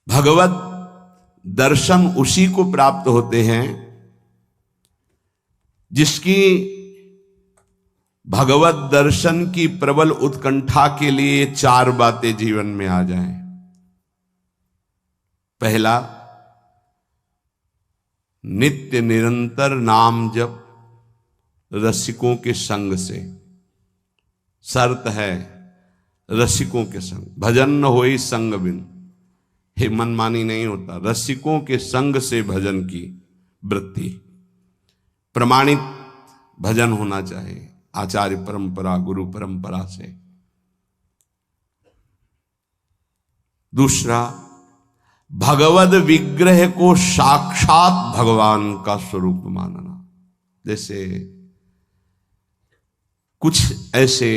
भगवत दर्शन उसी को प्राप्त होते हैं जिसकी भगवत दर्शन की प्रबल उत्कंठा के लिए 4 बातें जीवन में आ जाएं। पहला, नित्य निरंतर नाम जप रसिकों के संग से। शर्त है रसिकों के संग, भजन न होई संग बिन। हे मनमानी नहीं होता, रसिकों के संग से भजन की वृत्ति, प्रमाणित भजन होना चाहिए आचार्य परंपरा गुरु परंपरा से। दूसरा, भगवद विग्रह को साक्षात भगवान का स्वरूप मानना। जैसे कुछ ऐसे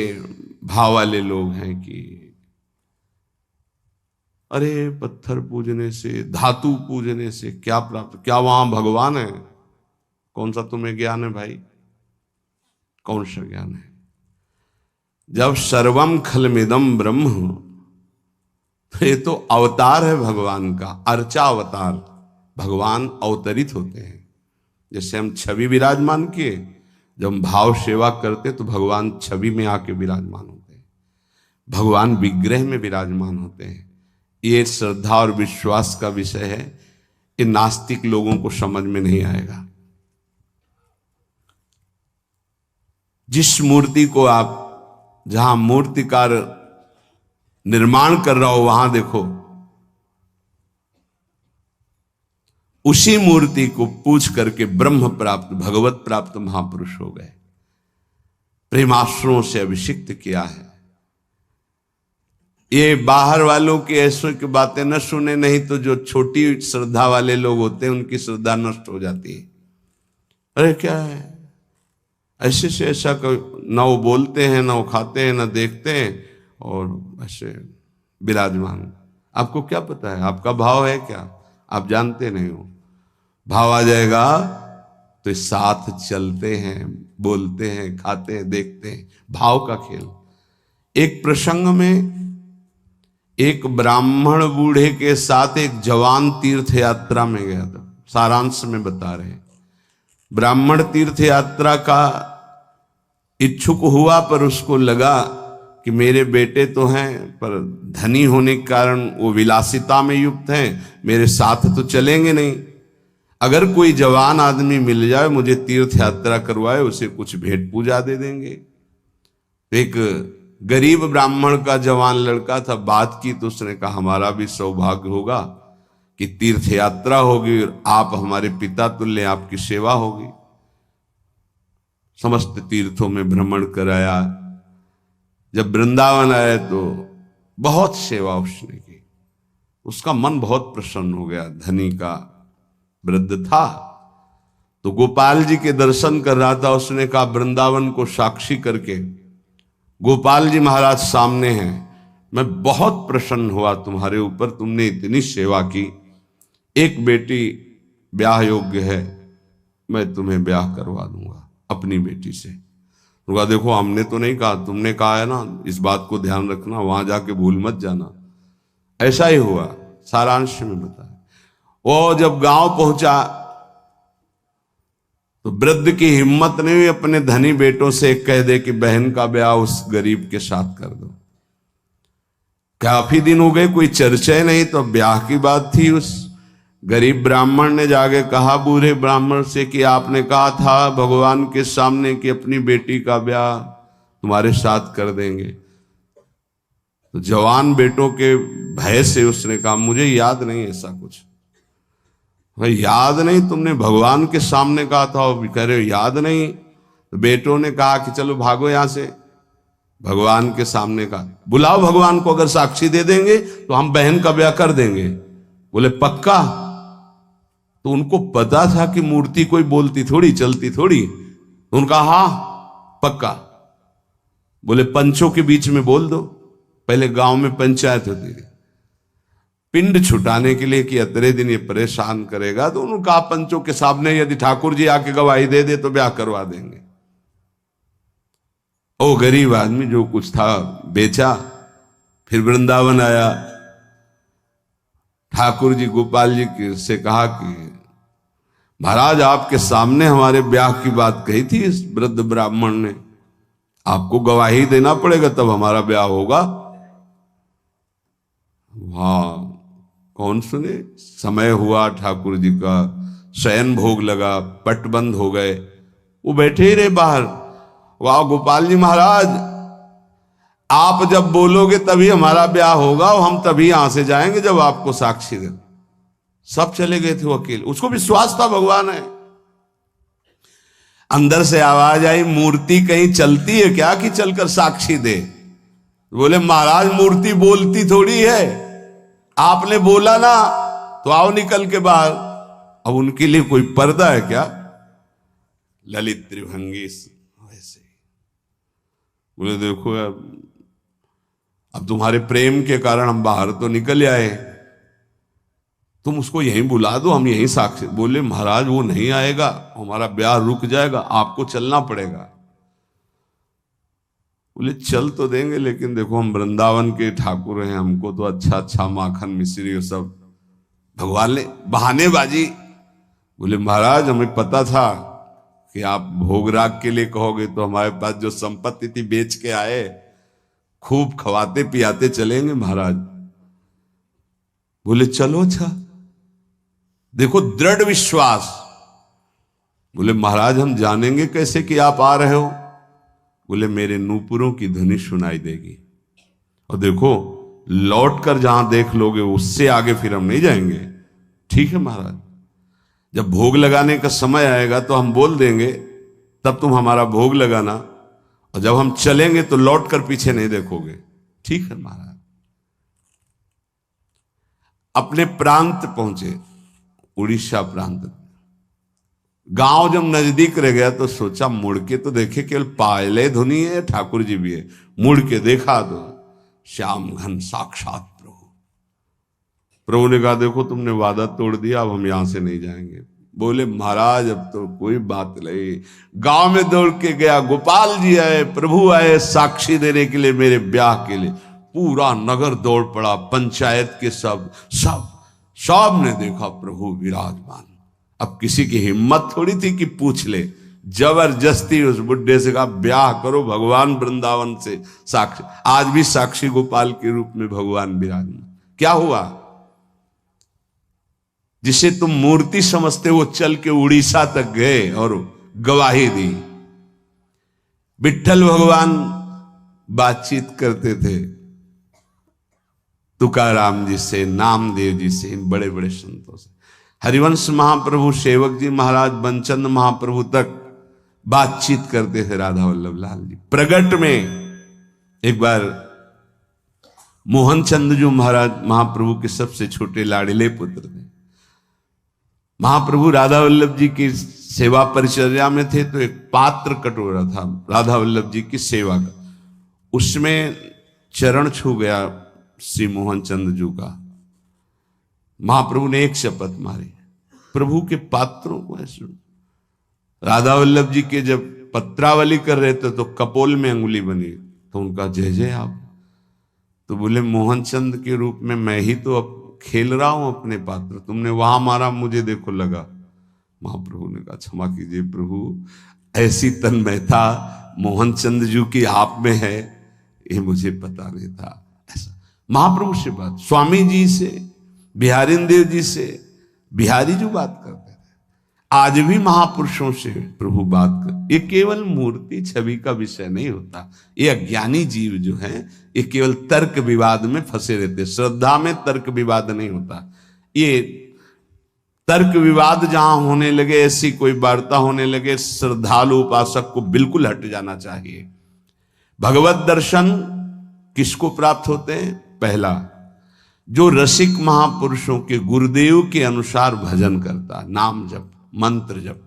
भाव वाले लोग हैं कि अरे पत्थर पूजने से, धातु पूजने से क्या प्राप्त, क्या वहां भगवान है? कौन सा तुम्हें ज्ञान है भाई? कौन सा ज्ञान है? जब सर्वम खलमिदम ब्रह्म, तो ये तो अवतार है भगवान का, अर्चा अवतार। भगवान अवतरित होते हैं। जैसे हम छवि विराजमान किए, जब हम भाव सेवा करते तो भगवान छवि में आके विराजमान होते हैं, भगवान विग्रह में विराजमान होते हैं। ये श्रद्धा और विश्वास का विषय है, ये नास्तिक लोगों को समझ में नहीं आएगा। जिस मूर्ति को आप, जहां मूर्तिकार निर्माण कर रहा हो वहां देखो, उसी मूर्ति को पूज करके ब्रह्म प्राप्त, भगवत प्राप्त महापुरुष हो गए। प्रेमाश्रुओं से अभिषिक्त किया है। ये बाहर वालों की ऐसों की बातें न सुने, नहीं तो जो छोटी श्रद्धा वाले लोग होते हैं उनकी श्रद्धा नष्ट हो जाती है। अरे क्या है, ऐसे से ऐसा ना वो बोलते हैं, ना वो खाते हैं, ना देखते हैं, और ऐसे विराजमान। आपको क्या पता है आपका भाव है क्या? आप जानते नहीं हो। भाव आ जाएगा तो साथ चलते हैं, बोलते हैं, खाते हैं, देखते हैं, भाव का खेल। एक प्रसंग में एक ब्राह्मण बूढ़े के साथ एक जवान तीर्थ यात्रा में गया था। सारांश में बता रहे हैं। ब्राह्मण तीर्थ यात्रा का इच्छुक हुआ, पर उसको लगा कि मेरे बेटे तो हैं, पर धनी होने के कारण वो विलासिता में युक्त हैं, मेरे साथ तो चलेंगे नहीं। अगर कोई जवान आदमी मिल जाए, मुझे तीर्थ यात्रा करवाए, उसे कुछ भेंट पूजा दे देंगे। एक गरीब ब्राह्मण का जवान लड़का था, बात की तो उसने कहा हमारा भी सौभाग्य होगा कि तीर्थ यात्रा होगी और आप हमारे पिता तुल्य, आपकी सेवा होगी। समस्त तीर्थों में भ्रमण कराया। जब वृंदावन आए तो बहुत सेवा उसने की। उसका मन बहुत प्रसन्न हो गया। धनी का वृद्ध था तो गोपाल जी के दर्शन कर रहा था। उसने कहा वृंदावन को साक्षी करके, गोपाल जी महाराज सामने हैं, मैं बहुत प्रसन्न हुआ तुम्हारे ऊपर, तुमने इतनी सेवा की। एक बेटी ब्याह योग्य है, मैं तुम्हें ब्याह करवा दूंगा अपनी बेटी से। उनका देखो हमने तो नहीं कहा, तुमने कहा है ना, इस बात को ध्यान रखना, वहां जाके भूल मत जाना। ऐसा ही हुआ। सारांश में बताया। वो जब गांव पहुंचा तो वृद्ध की हिम्मत नहीं हुई अपने धनी बेटों से कह दे कि बहन का ब्याह उस गरीब के साथ कर दो। काफी दिन हो गए, कोई चर्चा ही नहीं, तो ब्याह की बात थी। उस गरीब ब्राह्मण ने जाके कहा बूढ़े ब्राह्मण से कि आपने कहा था भगवान के सामने कि अपनी बेटी का ब्याह तुम्हारे साथ कर देंगे। तो जवान बेटों के भय से उसने कहा मुझे याद नहीं ऐसा कुछ। भाई याद नहीं? तुमने भगवान के सामने कहा था। और कह रहे हो याद नहीं? तो बेटों ने कहा कि चलो भागो यहां से। भगवान के सामने कहा बुलाओ भगवान को, अगर साक्षी दे देंगे तो हम बहन का ब्याह कर देंगे। बोले पक्का? तो उनको पता था कि मूर्ति कोई बोलती थोड़ी, चलती थोड़ी। उनका हाँ पक्का। बोले पंचों के बीच में बोल दो। पहले गांव में पंचायत होती थी पिंड छुटाने के लिए कि अतरे दिन ये परेशान करेगा, तो उन्होंने कहा पंचों के सामने यदि ठाकुर जी आके गवाही दे दे तो ब्याह करवा देंगे। ओ गरीब आदमी जो कुछ था बेचा, फिर वृंदावन आया। ठाकुर जी गोपाल जी से कहा कि महाराज आपके सामने हमारे ब्याह की बात कही थी इस वृद्ध ब्राह्मण ने, आपको गवाही देना पड़ेगा तब हमारा ब्याह होगा। हाँ, कौन सुने। समय हुआ, ठाकुर जी का शयन भोग लगा, पट बंद हो गए, वो बैठे ही रहे बाहर। वाह गोपाल जी महाराज, आप जब बोलोगे तभी हमारा ब्याह होगा और हम तभी यहां से जाएंगे जब आपको साक्षी दे। सब चले गए थे वो अकेले, उसको विश्वास था भगवान है। अंदर से आवाज आई, मूर्ति कहीं चलती है क्या कि चलकर साक्षी दे। बोले महाराज मूर्ति बोलती थोड़ी है, आपने बोला ना तो आओ निकल के बाहर। अब उनके लिए कोई पर्दा है क्या। ललित त्रिभंगी वैसे। बोले देखो यार, अब तुम्हारे प्रेम के कारण हम बाहर तो निकल आए, तुम उसको यहीं बुला दो, हम यहीं साक्षी। बोले महाराज वो नहीं आएगा, हमारा ब्याह रुक जाएगा, आपको चलना पड़ेगा। बोले चल तो देंगे, लेकिन देखो हम वृंदावन के ठाकुर हैं, हमको तो अच्छा अच्छा माखन मिश्री और सब। भगवान ने बहानेबाजी। बोले महाराज हमें पता था कि आप भोगराग के लिए कहोगे, तो हमारे पास जो संपत्ति थी बेच के आए, खूब खवाते पियाते चलेंगे महाराज। बोले चलो अच्छा। देखो दृढ़ विश्वास। बोले महाराज हम जानेंगे कैसे कि आप आ रहे हो। बोले मेरे नूपुरों की ध्वनि सुनाई देगी, और देखो लौट कर जहां देख लोगे उससे आगे फिर हम नहीं जाएंगे। ठीक है महाराज, जब भोग लगाने का समय आएगा तो हम बोल देंगे, तब तुम हमारा भोग लगाना, और जब हम चलेंगे तो लौट कर पीछे नहीं देखोगे। ठीक है महाराज। अपने प्रांत पहुंचे, उड़ीसा प्रांत। गांव जब नजदीक रह गया तो सोचा मुड़ के तो देखे, केवल पायले धुनी है, ठाकुर जी भी है। मुड़ के देखा तो श्याम घन साक्षात प्रभु। प्रभु ने कहा देखो तुमने वादा तोड़ दिया, अब हम यहां से नहीं जाएंगे। बोले महाराज अब तो कोई बात नहीं। गांव में दौड़ के गया, गोपाल जी आए, प्रभु आए साक्षी देने के लिए मेरे ब्याह के लिए। पूरा नगर दौड़ पड़ा, पंचायत के सब ने देखा प्रभु विराजमान। अब किसी की हिम्मत थोड़ी थी कि पूछ ले, जबरदस्ती उस बुड्ढे से कहा ब्याह करो भगवान वृंदावन से साक्षी। आज भी साक्षी गोपाल के रूप में भगवान विराजमान। क्या हुआ, जिसे तुम मूर्ति समझते वो चल के उड़ीसा तक गए और गवाही दी। विट्ठल भगवान बातचीत करते थे तुकाराम जी से, नामदेव जी से, इन बड़े बड़े संतों से। हरिवंश महाप्रभु, सेवक जी महाराज, बंचंद महाप्रभु तक बातचीत करते थे राधा वल्लभ लाल जी। प्रगट में एक बार मोहन चंद जो महाराज महाप्रभु के सबसे छोटे लाड़िले पुत्र थे, महाप्रभु राधा वल्लभ जी की सेवा परिचर्या में थे, तो एक पात्र कटोरा था राधा वल्लभ जी की सेवा का, उसमें चरण छू गया श्री मोहन चंद जी का। महाप्रभु ने एक शपथ मारी, प्रभु के पात्रों को ऐसे। राधा वल्लभ जी के जब पत्रावली कर रहे थे तो कपोल में अंगुली बनी, तो उनका जय जय आप। तो बोले मोहन चंद के रूप में मैं ही तो अब खेल रहा हूं अपने पात्र, तुमने वहां मारा मुझे देखो लगा। महाप्रभु ने कहा क्षमा कीजिए प्रभु, ऐसी तन्मयता मोहन चंद जी की आप में है ये मुझे पता नहीं था। ऐसा महाप्रभु से बात, स्वामी जी से, बिहारी देव जी से, बिहारी जो बात करते थे, आज भी महापुरुषों से प्रभु बात कर। ये केवल मूर्ति छवि का विषय नहीं होता। ये अज्ञानी जीव जो हैं ये केवल तर्क विवाद में फंसे रहते। श्रद्धा में तर्क विवाद नहीं होता। ये तर्क विवाद जहां होने लगे, ऐसी कोई वार्ता होने लगे, श्रद्धालु उपासक को बिल्कुल हट जाना चाहिए। भगवत दर्शन किसको प्राप्त होते हैं? पहला, जो रसिक महापुरुषों के गुरुदेव के अनुसार भजन करता, नाम जप, मंत्र जप।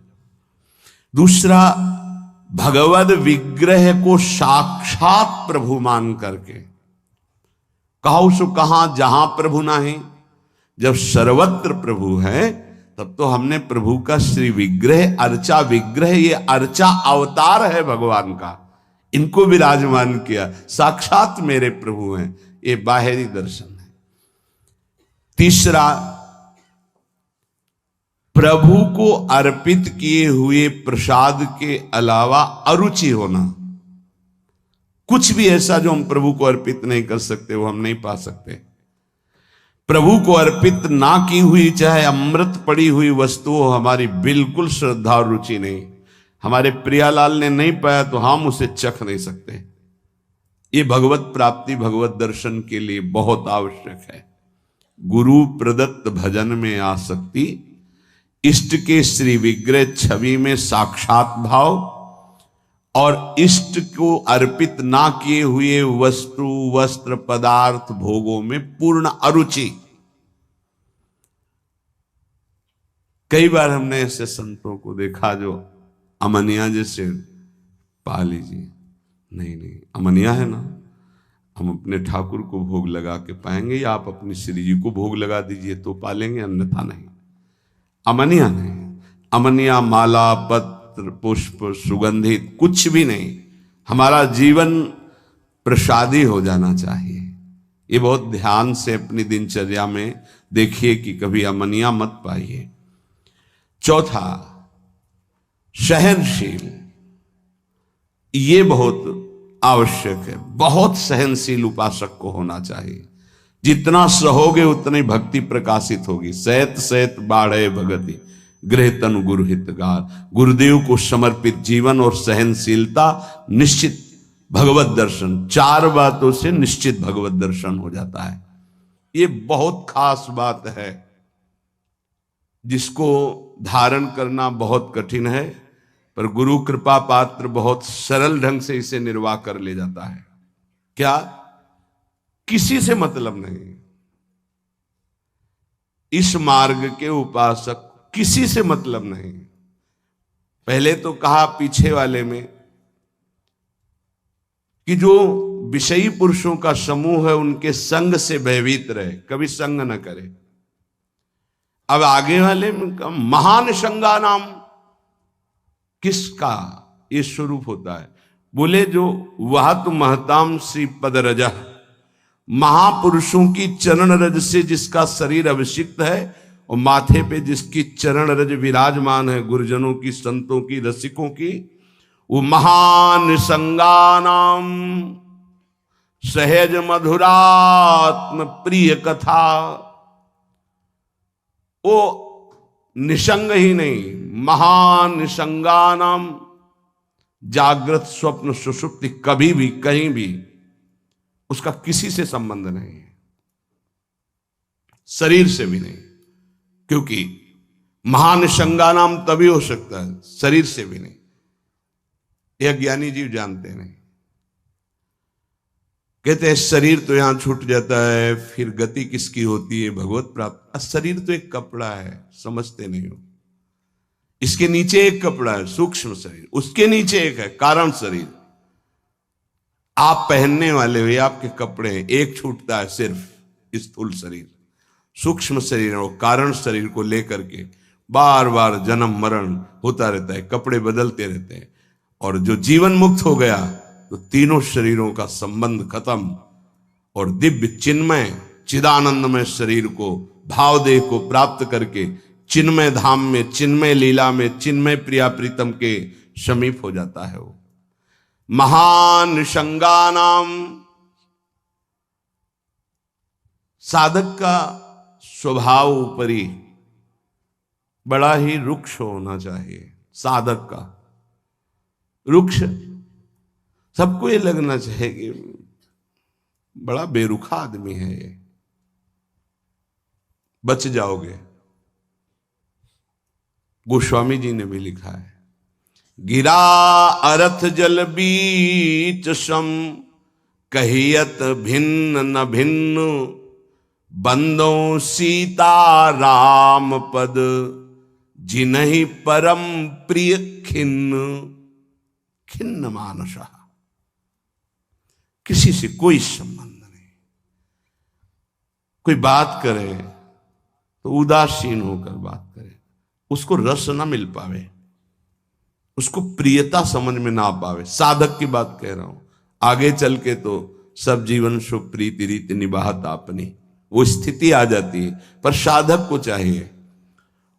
दूसरा, भगवद विग्रह को साक्षात प्रभु मान करके, कहो सो कहां जहां प्रभु नहीं। जब सर्वत्र प्रभु है तब तो हमने प्रभु का श्री विग्रह, अर्चा विग्रह, ये अर्चा अवतार है भगवान का, इनको विराजमान किया, साक्षात मेरे प्रभु हैं। ये बाहरी दर्शन है। तीसरा, प्रभु को अर्पित किए हुए प्रसाद के अलावा अरुचि होना। कुछ भी ऐसा जो हम प्रभु को अर्पित नहीं कर सकते वो हम नहीं पा सकते। प्रभु को अर्पित ना की हुई चाहे अमृत पड़ी हुई वस्तु हो, हमारी बिल्कुल श्रद्धा और रुचि नहीं। हमारे प्रियालाल ने नहीं पाया तो हम उसे चख नहीं सकते। ये भगवत प्राप्ति, भगवत दर्शन के लिए बहुत आवश्यक है। गुरु प्रदत्त भजन में आसक्ति, इष्ट के श्री विग्रह छवि में साक्षात भाव, और इष्ट को अर्पित ना किए हुए वस्तु, वस्त्र, पदार्थ, भोगों में पूर्ण अरुचि। कई बार हमने ऐसे संतों को देखा जो अमनिया जैसे, पा लीजिए, नहीं अमनिया है ना, हम अपने ठाकुर को भोग लगा के पाएंगे, या आप अपनी श्री जी को भोग लगा दीजिए तो पालेंगे, अन्यथा नहीं। अमनिया नहीं, अमनिया माला, पत्र, पुष्प, सुगंधित कुछ भी नहीं। हमारा जीवन प्रसादी हो जाना चाहिए। ये बहुत ध्यान से अपनी दिनचर्या में देखिए कि कभी अमनिया मत पाइए। चौथा, सहनशील। ये बहुत आवश्यक है। बहुत सहनशील उपासक को होना चाहिए। जितना सहोगे उतनी भक्ति प्रकाशित होगी। सैत सैत बाढ़े भगति, गृह तनु गुरु हितगार। गुरुदेव को समर्पित जीवन और सहनशीलता, निश्चित भगवत दर्शन। 4 बातों से निश्चित भगवत दर्शन हो जाता है। ये बहुत खास बात है जिसको धारण करना बहुत कठिन है, पर गुरु कृपा पात्र बहुत सरल ढंग से इसे निर्वाह कर ले जाता है। क्या? किसी से मतलब नहीं। इस मार्ग के उपासक किसी से मतलब नहीं। पहले तो कहा पीछे वाले में कि जो विषयी पुरुषों का समूह है उनके संग से भयभीत रहे, कभी संग न करे। अब आगे वाले में कहा महान संगा नाम। किसका ये स्वरूप होता है? बोले जो वह तो महताम श्री पद रजा, महापुरुषों की चरण रज से जिसका शरीर अभिषिक्त है और माथे पे जिसकी चरण रज विराजमान है, गुरुजनों की, संतों की, रसिकों की, वो महान संगानाम सहज मधुरात्म प्रिय कथा। वो निसंग ही नहीं, महान निसंगानाम, जागृत स्वप्न सुषुप्ति, कभी भी कहीं भी उसका किसी से संबंध नहीं है, शरीर से भी नहीं। क्योंकि महान संगानाम तभी हो सकता है, शरीर से भी नहीं। यह ज्ञानी जीव जानते नहीं। कहते हैं शरीर तो यहां छूट जाता है, फिर गति किसकी होती है? भगवत प्राप्त। शरीर तो एक कपड़ा है, समझते नहीं हो। इसके नीचे एक कपड़ा है, सूक्ष्म शरीर, उसके नीचे एक है कारण शरीर। आप पहनने वाले हो, ये आपके कपड़े हैं। एक छूटता है सिर्फ स्थूल शरीर, सूक्ष्म शरीर और कारण शरीर को लेकर के बार बार जन्म मरण होता रहता है, कपड़े बदलते रहते हैं। और जो जीवन मुक्त हो गया तो तीनों शरीरों का संबंध खत्म, और दिव्य चिन्मय चिदानंदमय शरीर को, भावदेह को प्राप्त करके चिन्मय धाम में, चिन्मय लीला में, चिन्मय प्रिया प्रीतम के समीप हो जाता है। वो महान संगानाम। साधक का स्वभाव ऊपरी बड़ा ही रुक्ष होना चाहिए। साधक का रुक्ष, सबको ये लगना चाहिए कि बड़ा बेरुखा आदमी है ये, बच जाओगे। गोस्वामी जी ने भी लिखा है, गिरा अरथ जल बीच सम, कहियत भिन्न न भिन्न, बंदों सीता राम पद, जिन्हि परम प्रिय खिन्न। खिन्न मानसा, किसी से कोई संबंध नहीं। कोई बात करे तो उदासीन होकर बात करे, उसको रस ना मिल पावे, उसको प्रियता समझ में ना पावे। साधक की बात कह रहा हूं। आगे चल के तो सब जीवन सो प्रीति रीति निभात अपनी, वो स्थिति आ जाती है। पर साधक को चाहिए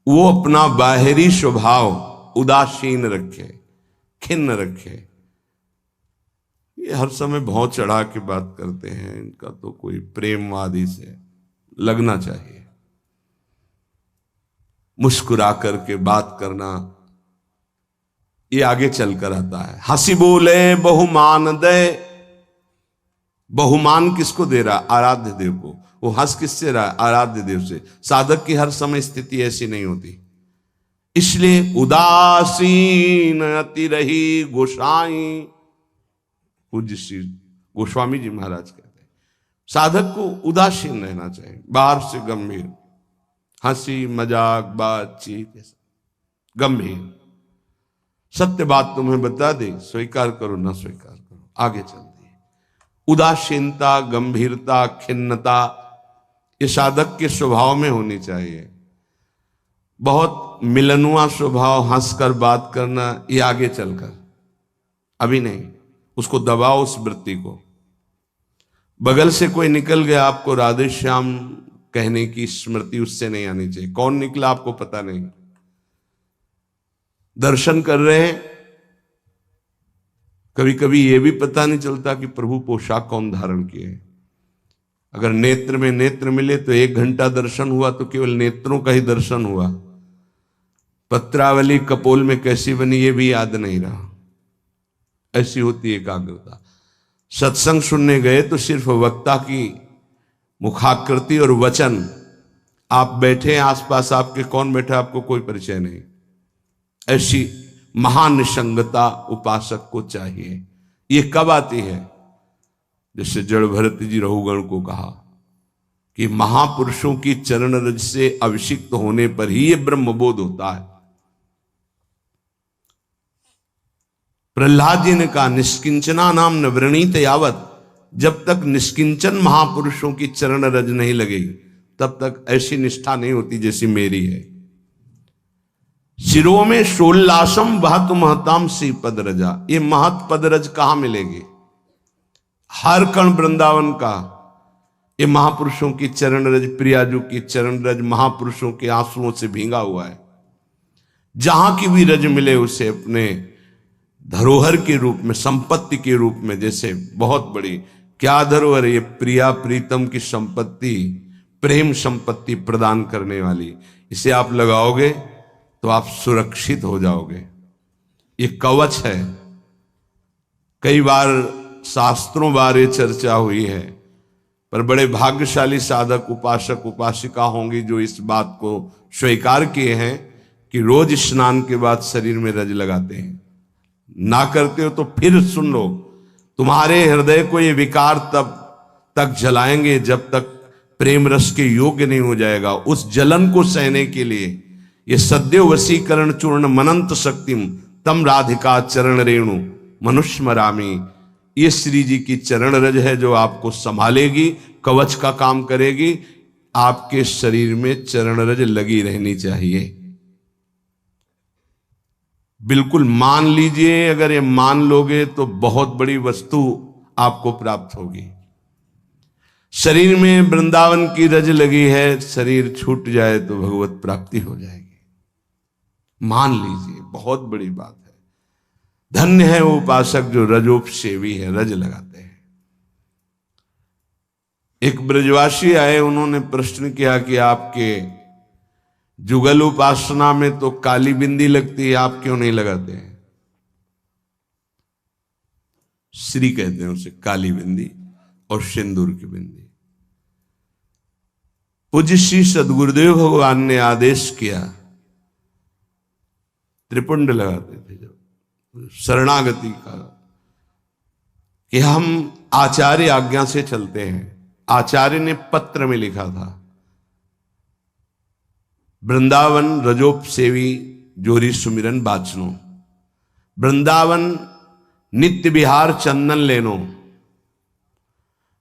वो अपना बाहरी स्वभाव उदासीन रखे, खिन्न रखे। ये हर समय भौं चढ़ा के बात करते हैं, इनका तो कोई प्रेमवादी से लगना चाहिए। मुस्कुरा करके बात करना, ये आगे चलकर आता है। हंसी बोले बहुमान दे, बहुमान किसको दे रहा? आराध्य देव को। वो हंस किससे रहा? आराध्य देव से। साधक की हर समय स्थिति ऐसी नहीं होती, इसलिए उदासीन अति रही गोसाई। पूज्य श्री गोस्वामी जी महाराज कहते हैं साधक को उदासीन रहना चाहिए, बाहर से गंभीर, हंसी मजाक बातचीत गंभीर। सत्य बात तुम्हें बता दी, स्वीकार करो ना स्वीकार करो, आगे चल दी। उदासीनता, गंभीरता, खिन्नता ये साधक के स्वभाव में होनी चाहिए। बहुत मिलनुआ स्वभाव, हंसकर बात करना, ये आगे चलकर, अभी नहीं। उसको दबाओ उस वृत्ति को। बगल से कोई निकल गया, आपको राधे श्याम कहने की स्मृति उससे नहीं आनी चाहिए। कौन निकला आपको पता नहीं। दर्शन कर रहे हैं, कभी कभी यह भी पता नहीं चलता कि प्रभु पोशाक कौन धारण किए। अगर नेत्र में नेत्र मिले तो 1 घंटा दर्शन हुआ तो केवल नेत्रों का ही दर्शन हुआ। पत्रावली कपोल में कैसी बनी ये भी याद नहीं रहा। ऐसी होती है एकाग्रता। सत्संग सुनने गए तो सिर्फ वक्ता की मुखाकृति और वचन, आप बैठे आसपास आपके कौन बैठा आपको कोई परिचय नहीं। ऐसी महानिसंगता उपासक को चाहिए। ये कब आती है? जैसे जड़ भरत जी रहुगण को कहा कि महापुरुषों की चरण रज से अभिषिक्त होने पर ही ये ब्रह्मबोध होता है। प्रहलाद जी ने कहा निष्किंचना नाम न वृणीत यावत, जब तक निष्किंचन महापुरुषों की चरण रज नहीं लगेगी तब तक ऐसी निष्ठा नहीं होती जैसी मेरी है। शिरो में शोल्लासम बहत महताम सी पद रजा, ये महत पद रज कहां मिलेगी? हर कण वृंदावन का ये महापुरुषों की चरण रज, प्रियाजू की चरण रज महापुरुषों के आंसुओं से भींगा हुआ है। जहां की भी रज मिले उसे अपने धरोहर के रूप में, संपत्ति के रूप में, जैसे बहुत बड़ी क्या धरोहर, ये प्रिया प्रीतम की संपत्ति, प्रेम संपत्ति प्रदान करने वाली, इसे आप लगाओगे तो आप सुरक्षित हो जाओगे। ये कवच है। कई बार शास्त्रों बारे चर्चा हुई है, पर बड़े भाग्यशाली साधक उपासक उपासिका होंगी जो इस बात को स्वीकार किए हैं कि रोज स्नान के बाद शरीर में रज लगाते हैं। ना करते हो तो फिर सुन लो, तुम्हारे हृदय को ये विकार तब तक जलाएंगे जब तक प्रेम रस के योग्य नहीं हो जाएगा। उस जलन को सहने के लिए ये सद्यो वशीकरण चूर्ण मनंत शक्तिम तम राधिका चरण रेणु मनुष्मरामी, ये श्री जी की चरण रज है जो आपको संभालेगी, कवच का काम करेगी। आपके शरीर में चरण रज लगी रहनी चाहिए। बिल्कुल मान लीजिए, अगर ये मान लोगे तो बहुत बड़ी वस्तु आपको प्राप्त होगी। शरीर में वृंदावन की रज लगी है, शरीर छूट जाए तो भगवत प्राप्ति हो जाएगी। मान लीजिए, बहुत बड़ी बात है। धन्य है वो उपासक जो रजोपसेवी है, रज लगाते हैं। एक ब्रजवासी आए, उन्होंने प्रश्न किया कि आपके जुगल उपासना में तो काली बिंदी लगती है, आप क्यों नहीं लगाते हैं? श्री कहते हैं उसे, काली बिंदी और सिंदूर की बिंदी। पूज्य श्री सदगुरुदेव भगवान ने आदेश किया, त्रिपुंड लगाते थे जब शरणागति का, कि हम आचार्य आज्ञा से चलते हैं। आचार्य ने पत्र में लिखा था, वृंदावन रजोपसेवी जोरी सुमिरन बाचनो, वृंदावन नित्य विहार चंदन लेनो।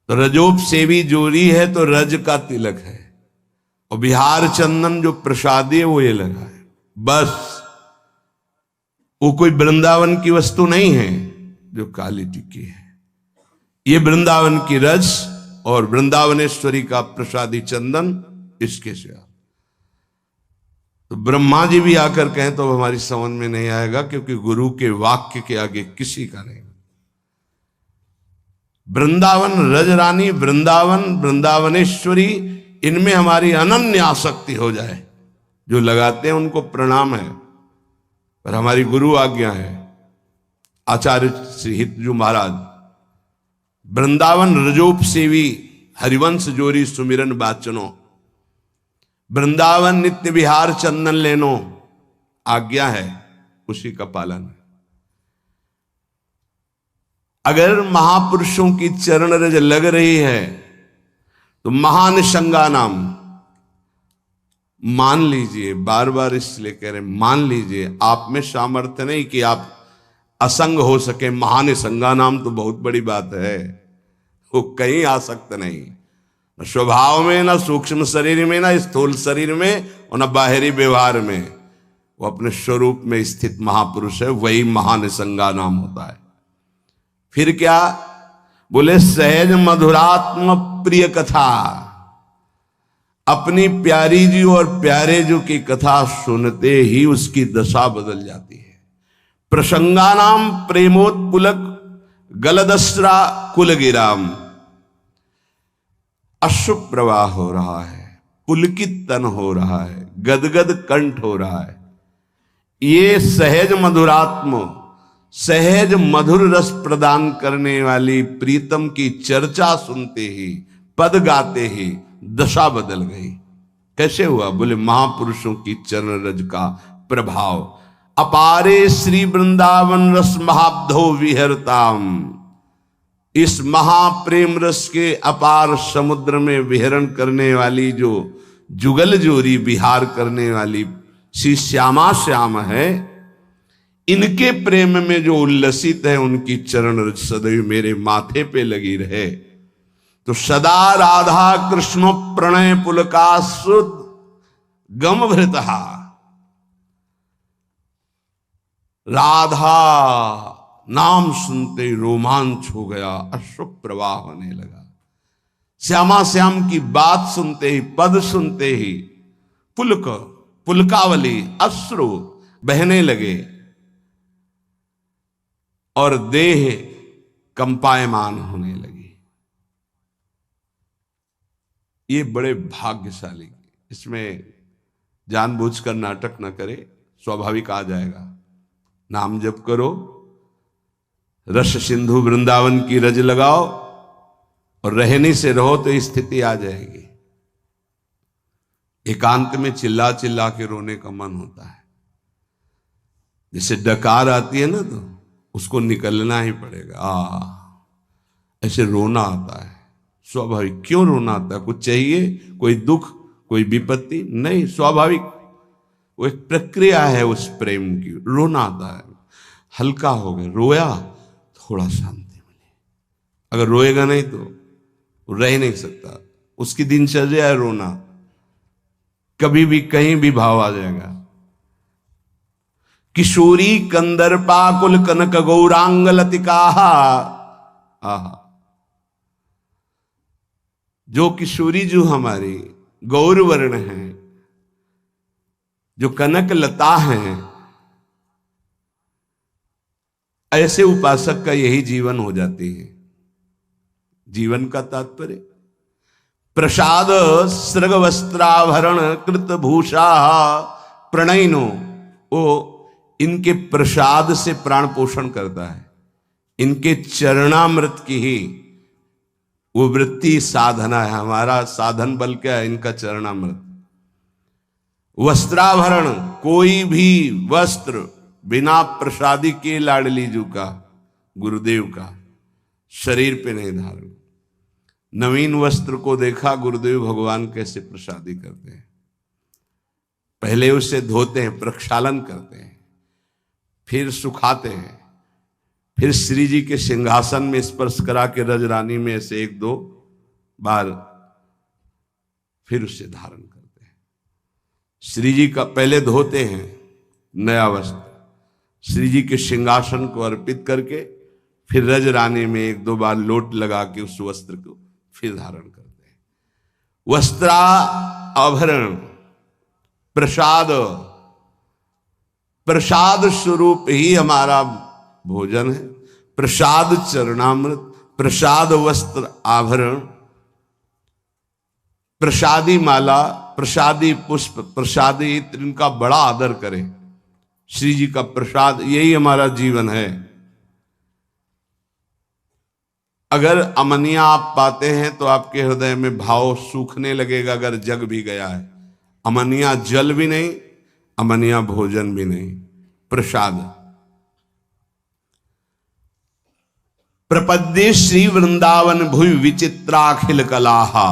तो रजोपसेवी जोरी है तो रज का तिलक है, और बिहार चंदन जो प्रसादी है वो ये लगा है। बस वो कोई वृंदावन की वस्तु नहीं है जो काली टिकी है। ये वृंदावन की रज और वृंदावनेश्वरी का प्रसादी चंदन इसके सिवा। तो ब्रह्मा जी भी आकर कहें तो हमारी समझ में नहीं आएगा, क्योंकि गुरु के वाक्य के आगे किसी का नहीं। वृंदावन रजरानी, वृंदावन, वृंदावनेश्वरी, इनमें हमारी अनन्य आसक्ति हो जाए। जो लगाते हैं उनको प्रणाम है, पर हमारी गुरु आज्ञा है। आचार्य श्री हितजू महाराज, वृंदावन रजोप सेवी हरिवंश जोरी सुमिरन बाचनो, वृंदावन नित्य विहार चंदन लेनो, आज्ञा है, उसी का पालन है। अगर महापुरुषों की चरण रज लग रही है तो महानिशंगा नाम मान लीजिए। बार बार इसलिए कह रहे मान लीजिए, आप में सामर्थ्य नहीं कि आप असंग हो सके। महानिशंगा नाम तो बहुत बड़ी बात है, वो कहीं आ सकता नहीं, न स्वभाव में, न सूक्ष्म शरीर में, न स्थूल शरीर में, और न बाहरी व्यवहार में। वो अपने स्वरूप में स्थित महापुरुष है, वही महानिशंगा नाम होता है। फिर क्या बोले? सहज मधुरात्म प्रिय कथा, अपनी प्यारी जी और प्यारे जी की कथा सुनते ही उसकी दशा बदल जाती है। प्रसंगानाम प्रेमोत्पुलक गलदस्रा कुलगिराम, अश्रु प्रवाह हो रहा है, पुलकित तन हो रहा है, गदगद कंठ हो रहा है। ये सहज मधुरात्म, सहज मधुर रस प्रदान करने वाली प्रीतम की चर्चा सुनते ही, पद गाते ही दशा बदल गई। कैसे हुआ? बोले महापुरुषों की चरण रज का प्रभाव। अपारे श्री वृंदावन रस महाब्धो विहरताम, इस महाप्रेम रस के अपार समुद्र में विहरण करने वाली जो जुगल जोरी विहार करने वाली श्री श्यामा श्याम है, इनके प्रेम में जो उल्लसित है, उनकी चरण रज सदैव मेरे माथे पे लगी रहे। तो सदा राधा कृष्ण प्रणय पुलकासुत गमभृतहा, राधा नाम सुनते रोमांच हो गया, अश्रु प्रवाह होने लगा। श्यामा श्याम की बात सुनते ही, पद सुनते ही पुलक, पुलकावली, अश्रु बहने लगे और देह कंपायमान होने लगी। ये बड़े भाग्यशाली, इसमें जानबूझकर नाटक न करे, स्वाभाविक आ जाएगा। नाम जप करो, रस सिंधु वृंदावन की रज लगाओ और रहने से रहो तो स्थिति आ जाएगी। एकांत में चिल्ला चिल्ला के रोने का मन होता है। जैसे डकार आती है ना, तो उसको निकलना ही पड़ेगा। ऐसे रोना आता है स्वाभाविक। क्यों रोना आता है? कुछ चाहिए, कोई दुख, कोई विपत्ति? नहीं, स्वाभाविक वो एक प्रक्रिया है उस प्रेम की। रोना आता है, हल्का हो गया, रोया, थोड़ा शांति मिली। अगर रोएगा नहीं तो रह नहीं सकता। उसकी दिनचर्या है रोना, कभी भी कहीं भी भाव आ जाएगा। किशोरी कंदर्पा कुल कनक गौरांग लतिका, आहा, जो किशोरी जो हमारी गौर वर्ण है, जो कनक लता है, ऐसे उपासक का यही जीवन हो जाती है। जीवन का तात्पर्य प्रसाद सृग वस्त्राभरण कृत भूषा प्रणयनो, वो इनके प्रसाद से प्राण पोषण करता है। इनके चरणामृत की ही वो वृत्ति साधना है। हमारा साधन बल क्या है? इनका चरणामृत। वस्त्राभरण, कोई भी वस्त्र बिना प्रसादी के लाडली जू का, गुरुदेव का, शरीर पे नहीं धारण। नवीन वस्त्र को देखा गुरुदेव भगवान कैसे प्रसादी करते हैं। पहले उसे धोते हैं, प्रक्षालन करते हैं, फिर सुखाते हैं, फिर श्री जी के सिंहासन में स्पर्श करा के रजरानी में ऐसे एक दो बार फिर उसे धारण करते हैं। श्री जी का पहले धोते हैं नया वस्त्र, श्री जी के सिंहासन को अर्पित करके फिर रजरानी में एक दो बार लोट लगा के उस वस्त्र को फिर धारण करते हैं। वस्त्रा आभरण प्रसाद, प्रसाद स्वरूप ही हमारा भोजन है। प्रसाद चरणामृत, प्रसाद वस्त्र आभरण, प्रसादी माला, प्रसादी पुष्प, प्रसादी इत्र, इनका बड़ा आदर करें। श्री जी का प्रसाद, यही हमारा जीवन है। अगर अमनिया आप पाते हैं तो आपके हृदय में भाव सूखने लगेगा। अगर जग भी गया है, अमनिया जल भी नहीं, अमनिया भोजन भी नहीं, प्रसाद। प्रपद्ये श्री वृंदावन भुवि विचित्राखिल कलाहा,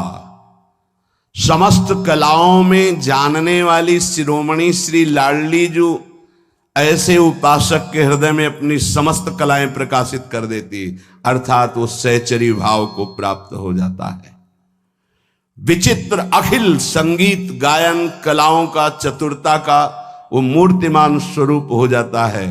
समस्त कलाओं में जानने वाली शिरोमणि श्री लाडली जो ऐसे उपासक के हृदय में अपनी समस्त कलाएं प्रकाशित कर देती, अर्थात वो सहचरी भाव को प्राप्त हो जाता है। विचित्र अखिल संगीत गायन कलाओं का, चतुरता का वो मूर्तिमान स्वरूप हो जाता है।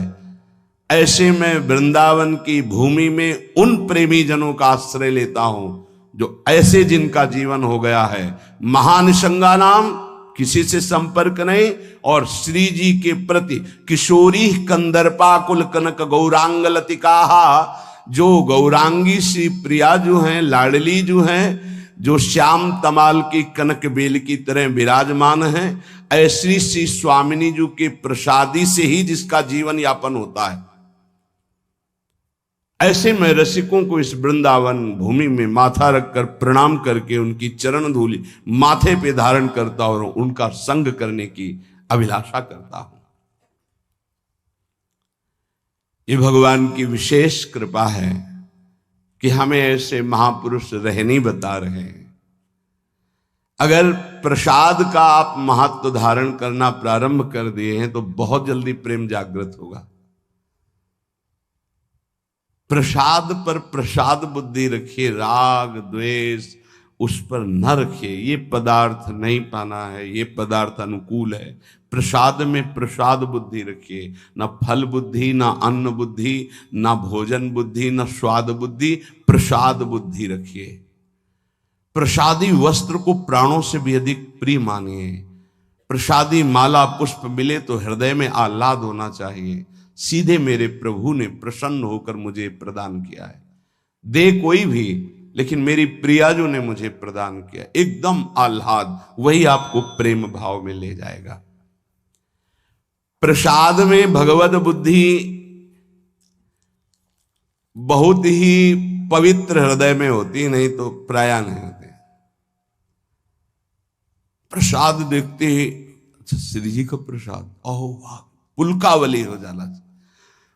ऐसे में वृंदावन की भूमि में उन प्रेमी जनों का आश्रय लेता हूं जो ऐसे जिनका जीवन हो गया है महानिशंगा नाम, किसी से संपर्क नहीं, और श्री जी के प्रति किशोरी कंदर्पा कुल कनक गौरांग लतिकाहा, जो गौरांगी श्री प्रिया जो हैं, लाडली जो हैं, जो श्याम तमाल की कनक बेल की तरह विराजमान हैं, ऐसी श्री स्वामिनी जी के प्रसादी से ही जिसका जीवन यापन होता है। ऐसे में रसिकों को इस वृंदावन भूमि में माथा रखकर प्रणाम करके उनकी चरण धूलि माथे पे धारण करता और उनका संग करने की अभिलाषा करता हूं। ये भगवान की विशेष कृपा है कि हमें ऐसे महापुरुष रहनी बता रहे हैं। अगर प्रसाद का आप महत्व धारण करना प्रारंभ कर दिए हैं तो बहुत जल्दी प्रेम जागृत होगा। प्रसाद पर प्रसाद बुद्धि रखिए, राग द्वेष उस पर न रखिए। ये पदार्थ नहीं पाना है, ये पदार्थ अनुकूल है। प्रसाद में प्रसाद बुद्धि रखिए, न फल बुद्धि, न अन्न बुद्धि, न भोजन बुद्धि, न स्वाद बुद्धि, प्रसाद बुद्धि रखिए। प्रसादी वस्त्र को प्राणों से भी अधिक प्रिय मानिए। प्रसादी माला पुष्प मिले तो हृदय में आह्लाद होना चाहिए। सीधे मेरे प्रभु ने प्रसन्न होकर मुझे प्रदान किया है। दे कोई भी, लेकिन मेरी प्रियाजू ने मुझे प्रदान किया, एकदम आह्लाद, वही आपको प्रेम भाव में ले जाएगा। प्रसाद में भगवत बुद्धि बहुत ही पवित्र हृदय में होती, नहीं तो प्राय नहीं होते। प्रसाद देखते ही अच्छा श्री जी का प्रसाद, ओह वाह, पुलकावली हो जाना।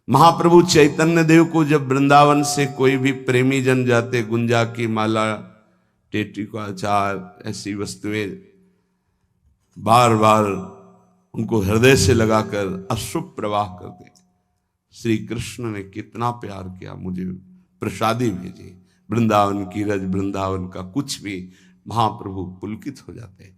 महाप्रभु चैतन्य देव को जब वृंदावन से कोई भी प्रेमी जन जाते, गुंजा की माला, टेटी का अचार, ऐसी वस्तुएं बार बार उनको हृदय से लगाकर अश्रुप प्रवाह करते। श्री कृष्ण ने कितना प्यार किया, मुझे प्रसादी भेजी। वृंदावन की रज, वृंदावन का कुछ भी, महाप्रभु पुलकित हो जाते।